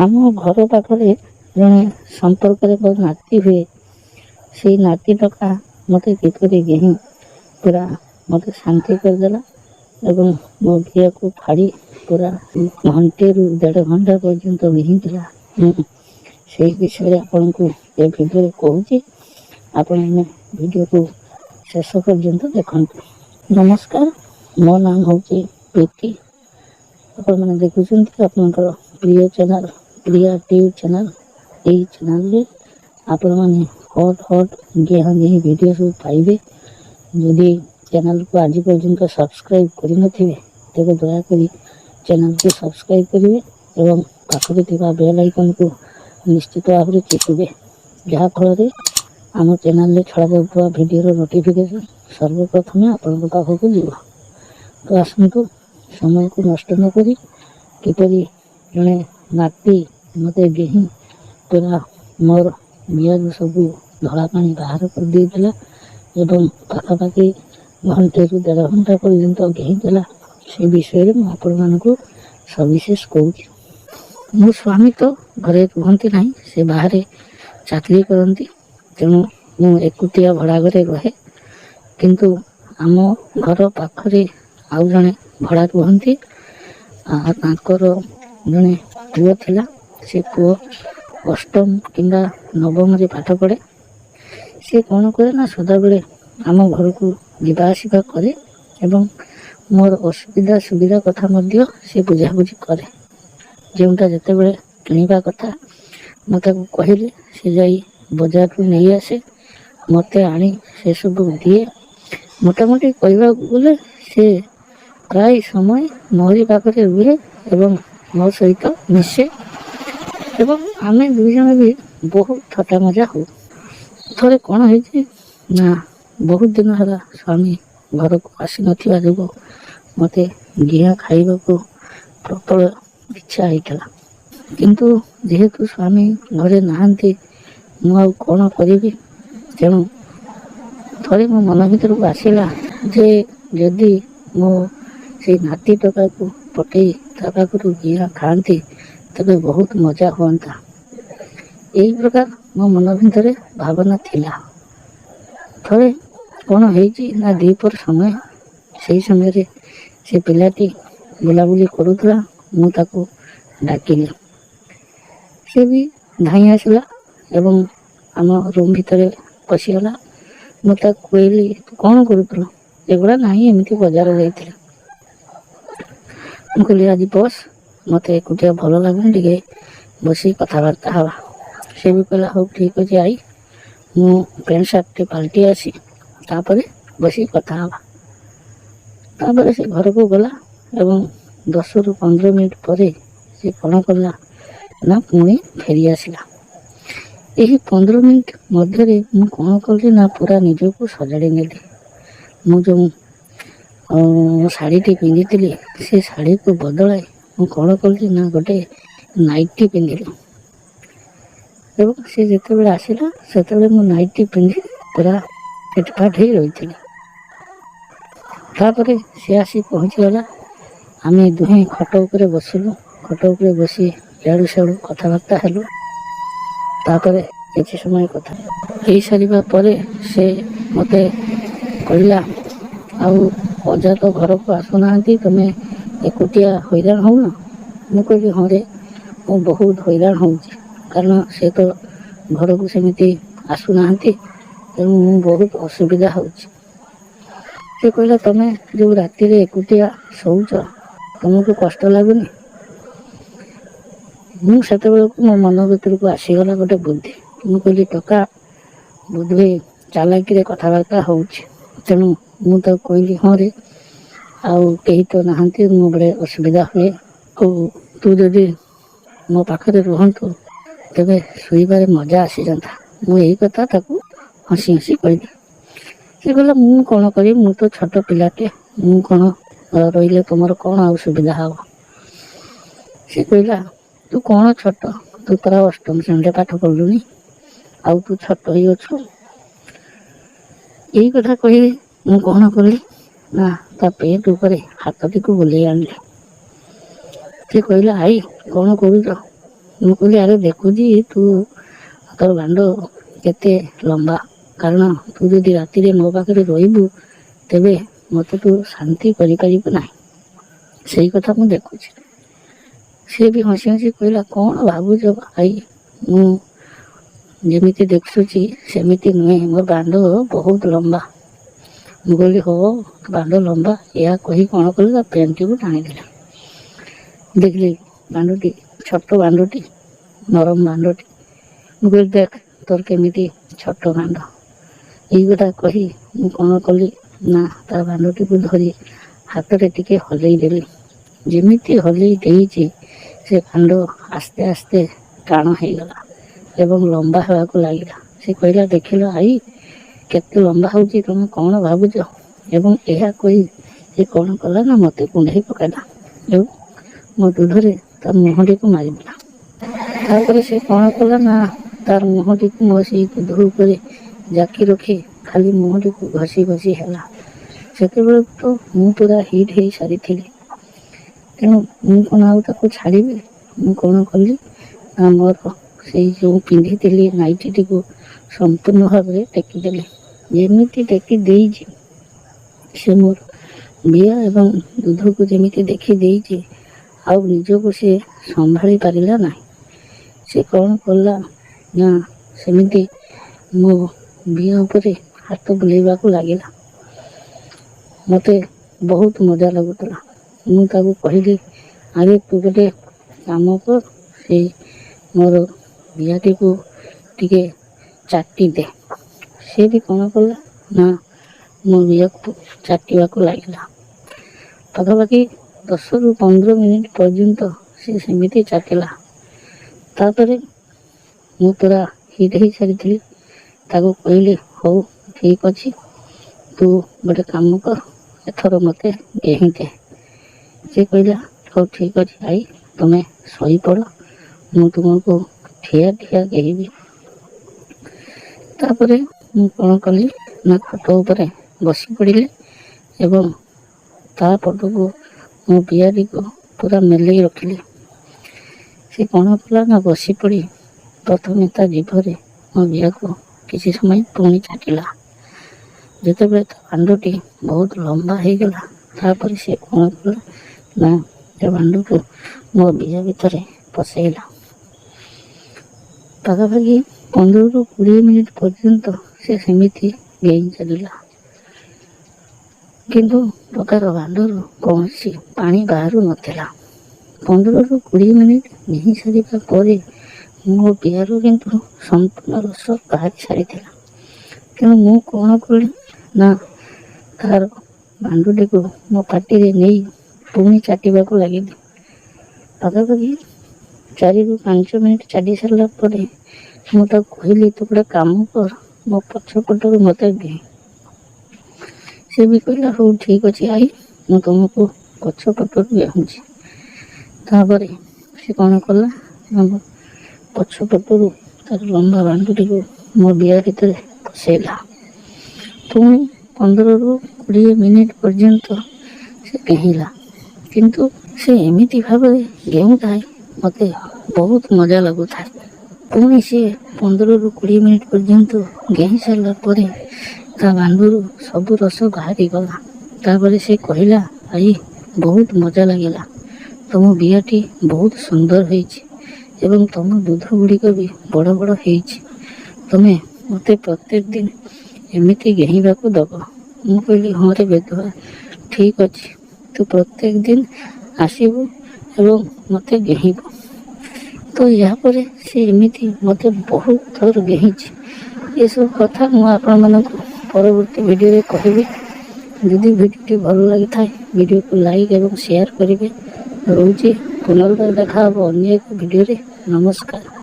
ଆମ ଘର ପାଖରେ ଜଣେ ସମ୍ପର୍କରେ ମୋ ନାତି ହୁଏ। ସେଇ ନାତି ଟୋକା ମୋତେ କିପରି ଗେହିଁ ପୁରା ମୋତେ ଶାନ୍ତି କରିଦେଲା ଏବଂ ମୋ ଝିଅକୁ ଫାଡ଼ି ପୁରା ଘଣ୍ଟେରୁ 1.5 ଘଣ୍ଟା ପର୍ଯ୍ୟନ୍ତ ଗେହିଁଥିଲା। ସେଇ ବିଷୟରେ ଆପଣଙ୍କୁ ଏ ଭିଡ଼ିଓରେ କହୁଛି। ଆପଣ ଭିଡ଼ିଓକୁ ଶେଷ ପର୍ଯ୍ୟନ୍ତ ଦେଖନ୍ତୁ। ନମସ୍କାର, ମୋ ନାମ ହେଉଛି ପ୍ରୀତି। ଆପଣମାନେ ଦେଖୁଛନ୍ତି ଆପଣଙ୍କର ପ୍ରିୟ ଚ୍ୟାନେଲ୍ ପ୍ରିୟା ଟ୍ୟୁବ୍ ଚ୍ୟାନେଲ୍। ଏହି ଚ୍ୟାନେଲ୍ରେ ଆପଣମାନେ ହଟ୍ ଗେହାଁ ଭିଡ଼ିଓ ସବୁ ପାଇବେ। ଯଦି ଚ୍ୟାନେଲ୍କୁ ଆଜି ପର୍ଯ୍ୟନ୍ତ ସବସ୍କ୍ରାଇବ୍ କରିନଥିବେ ତେବେ ଦୟାକରି ଚ୍ୟାନେଲ୍କୁ ସବସ୍କ୍ରାଇବ୍ କରିବେ ଏବଂ ପାଖରେ ଥିବା ବେଲ୍ ଆଇକନ୍କୁ ନିଶ୍ଚିତ ଭାବରେ ଚିପିବେ, ଯାହାଫଳରେ ଆମ ଚ୍ୟାନେଲ୍ରେ ଛଡ଼ାଯାଉଥିବା ଭିଡ଼ିଓର ନୋଟିଫିକେସନ୍ ସର୍ବପ୍ରଥମେ ଆପଣଙ୍କ ପାଖକୁ ଯିବ। ତ ଆସନ୍ତୁ, ସମୟକୁ ନଷ୍ଟ ନ କରି କିପରି ଜଣେ ନାତି ମୋତେ ଗେହିଁ ପୁରା ମୋର ବିଆରୁ ସବୁ ଧଳା ପାଣି ବାହାର କରିଦେଇଥିଲା ଏବଂ ପାଖାପାଖି ଘଣ୍ଟେରୁ 1.5 ଘଣ୍ଟା ପର୍ଯ୍ୟନ୍ତ ଗେହିଁଥିଲା, ସେ ବିଷୟରେ ମୁଁ ଆପଣମାନଙ୍କୁ ସବିଶେଷ କହୁଛି। ମୋ ସ୍ୱାମୀ ତ ଘରେ ରୁହନ୍ତି ନାହିଁ, ସେ ବାହାରେ ଚାକିରି କରନ୍ତି। ତେଣୁ ମୁଁ ଏକୁଟିଆ ଭଡ଼ା ଘରେ ରହେ। କିନ୍ତୁ ଆମ ଘର ପାଖରେ ଆଉ ଜଣେ ଭଡ଼ା ରୁହନ୍ତି। ତାଙ୍କର ଜଣେ ପୁଅ ଥିଲା। ସେ ପୁଅ 8ମ କିମ୍ବା 9ମରେ ପାଠ ପଢ଼େ। ସେ କ'ଣ କରେ ନା ସଦାବେଳେ ଆମ ଘରକୁ ଯିବା ଆସିବା କରେ ଏବଂ ମୋର ଅସୁବିଧା ସୁବିଧା କଥା ମଧ୍ୟ ସେ ବୁଝାବୁଝି କରେ। ଯେଉଁଟା ଯେତେବେଳେ କିଣିବା କଥା ମୁଁ ତାକୁ କହିଲେ ସେ ଯାଇ ବଜାରରୁ ନେଇ ଆସେ, ମୋତେ ଆଣି ସେସବୁ ଦିଏ। ମୋଟାମୋଟି କହିବାକୁ ଗଲେ ସେ ପ୍ରାୟ ସମୟ ମୋରି ପାଖରେ ରୁହେ ଏବଂ ମୋ ସହିତ ମିଶେ ଏବଂ ଆମେ ଦୁଇଜଣ ବି ବହୁତ ଥଟ୍ଟା ମଜା ହଉ। ଥରେ କ'ଣ ହେଇଛି ନା, ବହୁତ ଦିନ ହେଲା ସ୍ୱାମୀ ଘରକୁ ଆସିନଥିବା ଯୋଗୁଁ ମୋତେ ଗିହା ଖାଇବାକୁ ପ୍ରବଳ ଇଚ୍ଛା ହେଇଥିଲା। କିନ୍ତୁ ଯେହେତୁ ସ୍ୱାମୀ ଘରେ ନାହାନ୍ତି, ମୁଁ ଆଉ କ'ଣ କରିବି। ତେଣୁ ଥରେ ମୋ ମନ ଭିତରକୁ ଆସିଲା ଯେ ଯଦି ମୁଁ ସେଇ ନାତି ଟୋକାକୁ ପଠେଇ ତା ପାଖରୁ ଗିହା ଖାଆନ୍ତି ତେବେ ବହୁତ ମଜା ହୁଅନ୍ତା। ଏହି ପ୍ରକାର ମୋ ମନ ଭିତରେ ଭାବନା ଥିଲା। ଥରେ କ'ଣ ହେଇଛି ନା, ଦ୍ୱିପହର ସମୟ। ସେହି ସମୟରେ ସେ ପିଲାଟି ବୁଲାବୁଲି କରୁଥିଲା। ମୁଁ ତାକୁ ଡାକିଲି, ସେ ବି ଧାଇଁ ଆସିଲା ଏବଂ ଆମ ରୁମ୍ ଭିତରେ ପଶିଗଲା। ମୁଁ ତାକୁ କହିଲି, ତୁ କ'ଣ କରୁଥିଲୁ? ଏଗୁଡ଼ା ନାହିଁ, ଏମିତି ବଜାର ଯାଇଥିଲି। ମୁଁ କହିଲି, ଆଜି ବସ୍, ମୋତେ ଏକୁଟିଆ ଭଲ ଲାଗୁନି, ଟିକେ ବସି କଥାବାର୍ତ୍ତା ହେବା। ସେ ବି କହିଲା, ହଉ ଠିକ୍ ଅଛି ଆଇ, ମୁଁ ପ୍ୟାଣ୍ଟ ସାର୍ଟଟି ପାଲଟି ଆସି ତାପରେ ବସି କଥା ହେବା। ତାପରେ ସେ ଘରକୁ ଗଲା ଏବଂ 10ରୁ 15 ମିନିଟ୍ ପରେ ସେ କ'ଣ କଲା ନା ପୁଣି ଫେରି ଆସିଲା। ଏହି 15 ମିନିଟ୍ ମଧ୍ୟରେ ମୁଁ କ'ଣ କଲି ନା ପୁରା ନିଜକୁ ସଜାଡ଼ି ନେଲି। ମୁଁ ଯେଉଁ ଶାଢ଼ୀଟି ପିନ୍ଧିଥିଲି ସେ ଶାଢ଼ୀକୁ ବଦଳାଇ ମୁଁ କ'ଣ କଲି ନା ଗୋଟେ ନାଇଟି ପିନ୍ଧିଲି ଏବଂ ସେ ଯେତେବେଳେ ଆସିଲା ସେତେବେଳେ ମୁଁ ନାଇଟି ପିନ୍ଧି ପୁରା ଫିଟଫାଟ ହେଇ ରହିଥିଲି। ତାପରେ ସେ ଆସି ପହଞ୍ଚିଗଲା। ଆମେ ଦୁହେଁ ଖଟ ଉପରେ ବସିଲୁ। ଖଟ ଉପରେ ବସି ଇଆଡ଼ୁ ସିଆଡ଼ୁ କଥାବାର୍ତ୍ତା ହେଲୁ। ତାପରେ କିଛି ସମୟ କଥା ହେଇସାରିବା ପରେ ସେ ମୋତେ କହିଲା, ଆଉ ଅଜା ତ ଘରକୁ ଆସୁନାହାନ୍ତି, ତୁମେ ଏକୁଟିଆ ହଇରାଣ ହେଉନ? ମୁଁ କହିଲି, ହଁ ରେ, ମୁଁ ବହୁତ ହଇରାଣ ହେଉଛି, କାରଣ ସେ ତ ଘରକୁ ସେମିତି ଆସୁନାହାନ୍ତି, ତେଣୁ ମୁଁ ବହୁତ ଅସୁବିଧା ହେଉଛି। ସେ କହିଲା, ତୁମେ ଯେଉଁ ରାତିରେ ଏକୁଟିଆ ଶୋଉଛ ତୁମକୁ କଷ୍ଟ ଲାଗୁନି? ମୁଁ ସେତେବେଳକୁ ମୋ ମନ ଭିତରକୁ ଆସିଗଲା ଗୋଟେ ବୁଦ୍ଧି। ମୁଁ କହିଲି, ଟୋକା ବୋଧହୁଏ ଚାଲାକିରେ କଥାବାର୍ତ୍ତା ହେଉଛି। ତେଣୁ ମୁଁ ତାକୁ କହିଲି, ହଁ ରେ, ଆଉ କେହି ତ ନାହାନ୍ତି, ମୋ ବେଳେ ଅସୁବିଧା ହୁଏ। ଆଉ ତୁ ଯଦି ମୋ ପାଖରେ ରୁହନ୍ତୁ ତେବେ ଶୋଇବାରେ ମଜା ଆସିଯାନ୍ତା। ମୁଁ ଏହି କଥା ତାକୁ ହସି ହସି କହିଲି। ସେ କହିଲା, ମୁଁ କ'ଣ କରିବି, ମୁଁ ତ ଛୋଟ ପିଲାଟେ, ମୁଁ କ'ଣ ରହିଲେ ତୁମର କ'ଣ ଆଉ ସୁବିଧା ହେବ? ସେ କହିଲା, ତୁ କ'ଣ ଛୋଟ, ତୁ ପରା 8ମ ଶ୍ରେଣୀରେ ପାଠ ପଢ଼ିଲୁଣି, ଆଉ ତୁ ଛୋଟ ହେଇ ଅଛୁ। ଏହି କଥା କହି ମୁଁ କ'ଣ କଲି ନା ତା ପେଟ ଉପରେ ହାତଟିକୁ ବୁଲେଇ ଆଣିଲି। ସେ କହିଲା, ଆଇ କ'ଣ କରୁଛ? ମୁଁ କହିଲି ଆରେ ଦେଖୁଛି ତୁ ତୋର ବାଣ୍ଡ କେତେ ଲମ୍ବା, କାରଣ ତୁ ଯଦି ରାତିରେ ମୋ ପାଖରେ ରହିବୁ ତେବେ ମୋତେ ତୁ ଶାନ୍ତି କରିପାରିବୁ ନାହିଁ, ସେଇ କଥା ମୁଁ ଦେଖୁଛି। ସିଏ ବି ହସି ହସି କହିଲା କ'ଣ ଭାବୁଛ ଭାଇ, ମୁଁ ଯେମିତି ଦେଖୁଛି ସେମିତି ନୁହେଁ, ମୋ ବାଣ୍ଡ ବହୁତ ଲମ୍ବା। ମୁଁ କହିଲି ହଉ ବାଣ୍ଡ ଲମ୍ବା, ଏହା କହି କ'ଣ କଲି ତା ପ୍ୟାଣ୍ଟଟିକୁ ଟାଣିଦେଲା। ଦେଖିଲି ବାଣ୍ଡଟି ଛୋଟ ବାଣ୍ଡଟି, ନରମ ବାଣ୍ଡଟି। ମୁଁ କହିଲି ଦେଖ ତୋର କେମିତି ଛୋଟ ବାଣ୍ଡ। ଏଇ କଥା କହି ମୁଁ କ'ଣ କଲି ନା ତା ବାଣ୍ଡଟିକୁ ଧରି ହାତରେ ଟିକେ ହଲେଇ ଦେଲି। ଯେମିତି ହଲେଇ ଦେଇଛି ସେ ବାଣ୍ଡ ଆସ୍ତେ ଆସ୍ତେ ଟାଣ ହେଇଗଲା ଏବଂ ଲମ୍ବା ହେବାକୁ ଲାଗିଲା। ସେ କହିଲା ଦେଖିଲ ଆଈ କେତେ ଲମ୍ବା ହେଉଛି, ତୁମେ କ'ଣ ଭାବୁଛ? ଏବଂ ଏହା କହି ସେ କ'ଣ କଲା ନା ମୋତେ କୁଣ୍ଢେଇ ପକାଇଲା ଏବଂ ମୋ ଦୁଧରେ ତା ମୁହଁଟିକୁ ମାରିଦେଲା। ତାପରେ ସେ କ'ଣ କଲା ନା ତାର ମୁହଁଟିକୁ ମୋ ସେଇ ଦୁଧ ଉପରେ ଜାକି ରଖି ଖାଲି ମୁହଁଟିକୁ ଘଷି ଘଷି ହେଲା। ସେତେବେଳକୁ ତ ମୁଁ ପୁରା ହିଟ୍ ହେଇସାରିଥିଲି, ତେଣୁ ମୁଁ କ'ଣ ଆଉ ତାକୁ ଛାଡ଼ିବି। ମୁଁ କ'ଣ କଲି ନା ମୋର ସେଇ ଯେଉଁ ପିନ୍ଧିଥିଲି ନାଇଟିଟିକୁ ସମ୍ପୂର୍ଣ୍ଣ ଭାବରେ ଟେକିଦେଲି। ଯେମିତି ଟେକି ଦେଇଛି ସେ ମୋର ବିଆ ଏବଂ ଦୁଧକୁ ଯେମିତି ଦେଖି ଦେଇଛି ଆଉ ନିଜକୁ ସେ ସମ୍ଭାଳି ପାରିଲା ନାହିଁ। ସେ କ'ଣ କଲା ନା ସେମିତି ମୋ ବିଆ ଉପରେ ହାତ ବୁଲେଇବାକୁ ଲାଗିଲା। ମୋତେ ବହୁତ ମଜା ଲାଗୁଥିଲା। ମୁଁ ତାକୁ କହିଲି ଆରେ ତୁ ଗୋଟେ କାମ କର, ସେଇ ମୋର ବିଆଟିକୁ ଟିକେ ଚାଟି ଦେ। ସେ ବି କ'ଣ କଲା ନା ମୋ ବିଆକୁ ଚାଟିବାକୁ ଲାଗିଲା। ପାଖାପାଖି 10ରୁ 15 ମିନିଟ୍ ପର୍ଯ୍ୟନ୍ତ ସେ ସେମିତି ଚାଟିଲା। ତାପରେ ମୁଁ ପୁରା ହିଟ୍ ହେଇସାରିଥିଲି। ତାକୁ କହିଲି ହଉ ଠିକ୍ ଅଛି, ତୁ ଗୋଟେ କାମ କର, ଏଥର ମୋତେ ଗେହି ଦେ। ସେ କହିଲା ହଉ ଠିକ୍ ଅଛି ଆଈ, ତୁମେ ଶୋଇପଡ଼, ମୁଁ ତୁମକୁ ଠିଆ ଠିଆ ଗେହିବି। ତାପରେ ମୁଁ କ'ଣ କଲି ନା ଖଟ ଉପରେ ବସି ପଡ଼ିଲି ଏବଂ ତା ପଟକୁ ମୋ ବିଆଟିକୁ ପୁରା ମେଲେଇ ରଖିଲି। ସେ କ'ଣ କଲା ନା ବସି ପଡ଼ି ପ୍ରଥମେ ତା ଜିଭରେ ମୋ ବିଆକୁ କିଛି ସମୟ ପୁଣି ଚାଟିଲା। ଯେତେବେଳେ ତା ବାଣ୍ଡଟି ବହୁତ ଲମ୍ବା ହେଇଗଲା ତାପରେ ସେ କ'ଣ କଲା ନା ସେ ବାଣ୍ଡକୁ ମୋ ବିଆ ଭିତରେ ପଶେଇଲା। ପାଖାପାଖି 15ରୁ 20 ମିନିଟ୍ ପର୍ଯ୍ୟନ୍ତ ସେ ସେମିତି ଗେଇଁ ଚାଲିଲା, କିନ୍ତୁ ପ୍ରକାର ବାଣ୍ଡରୁ କୌଣସି ପାଣି ବାହାରୁ ନଥିଲା। 15ରୁ 20 ମିନିଟ୍ ଗେହିଁ ସାରିବା ପରେ ମୋ ବିଆରୁ କିନ୍ତୁ ସମ୍ପୂର୍ଣ୍ଣ ରସ ବାହାରି ସାରିଥିଲା। ତେଣୁ ମୁଁ କ'ଣ କଲି ନା ତାର ବାଣ୍ଡଟିକୁ ମୋ ପାଟିରେ ନେଇ ପୁଣି ଚାଟିବାକୁ ଲାଗିଲି। ପାଖାପାଖି 4ରୁ 5 ମିନିଟ୍ ଚାଟି ସାରିଲା ପରେ ମୁଁ ତାକୁ କହିଲି ତୁ ଗୋଟେ କାମ କର, ମୋ ପଛପଟରୁ ମୋତେ ଗେହିଁ। ସେ ବି କହିଲା ହଉ ଠିକ୍ ଅଛି ଆଈ, ମୁଁ ତୁମକୁ ପଛପଟରୁ ଗେହୁଁଛି। ତାପରେ ସେ କ'ଣ କଲା ନା ମୋ ପଛପଟରୁ ତାର ଲମ୍ବା ବାଣ୍ଡଟିକୁ ମୋ ବିଆ ଭିତରେ ପଶେଇଲା। ପୁଣି 15ରୁ 20 ମିନିଟ୍ ପର୍ଯ୍ୟନ୍ତ ସେ ଗେହିଲା, କିନ୍ତୁ ସେ ଏମିତି ଭାବରେ ଗେହୁଁଥାଏ ମୋତେ ବହୁତ ମଜା ଲାଗୁଥାଏ। ପୁଣି ସେ 15ରୁ 20 ମିନିଟ୍ ପର୍ଯ୍ୟନ୍ତ ଗେହିଁ ସାରିଲା ପରେ ତା ବାଣ୍ଡରୁ ସବୁ ରସ ବାହାରିଗଲା। ତାପରେ ସେ କହିଲା ଆଈ ବହୁତ ମଜା ଲାଗିଲା, ତୁମ ବିଆଟି ବହୁତ ସୁନ୍ଦର ହେଇଛି ଏବଂ ତୁମ ଦୁଧ ଗୁଡ଼ିକ ବି ବଡ଼ ବଡ଼ ହେଇଛି, ତୁମେ ମୋତେ ପ୍ରତ୍ୟେକ ଦିନ ଏମିତି ଗେହିବାକୁ ଦେବ। ମୁଁ କହିଲି ହଁ ରେ ବେଦୁଆ, ଠିକ୍ ଅଛି, ତୁ ପ୍ରତ୍ୟେକ ଦିନ ଆସିବୁ ଏବଂ ମୋତେ ଗେହିବୁ। ତ ଏହାପରେ ସେ ଏମିତି ମୋତେ ବହୁତ ଥର ଗେହିଛି। ଏସବୁ କଥା ମୁଁ ଆପଣମାନଙ୍କୁ ପରବର୍ତ୍ତୀ ଭିଡ଼ିଓରେ କହିବି। ଯଦି ଭିଡ଼ିଓଟି ଭଲ ଲାଗିଥାଏ ଭିଡ଼ିଓକୁ ଲାଇକ୍ ଏବଂ ସେୟାର କରିବେ। ରହୁଛି, ପୁନର୍ବାର ଦେଖା ହେବ ଅନ୍ୟ ଏକ ଭିଡ଼ିଓରେ। ନମସ୍କାର।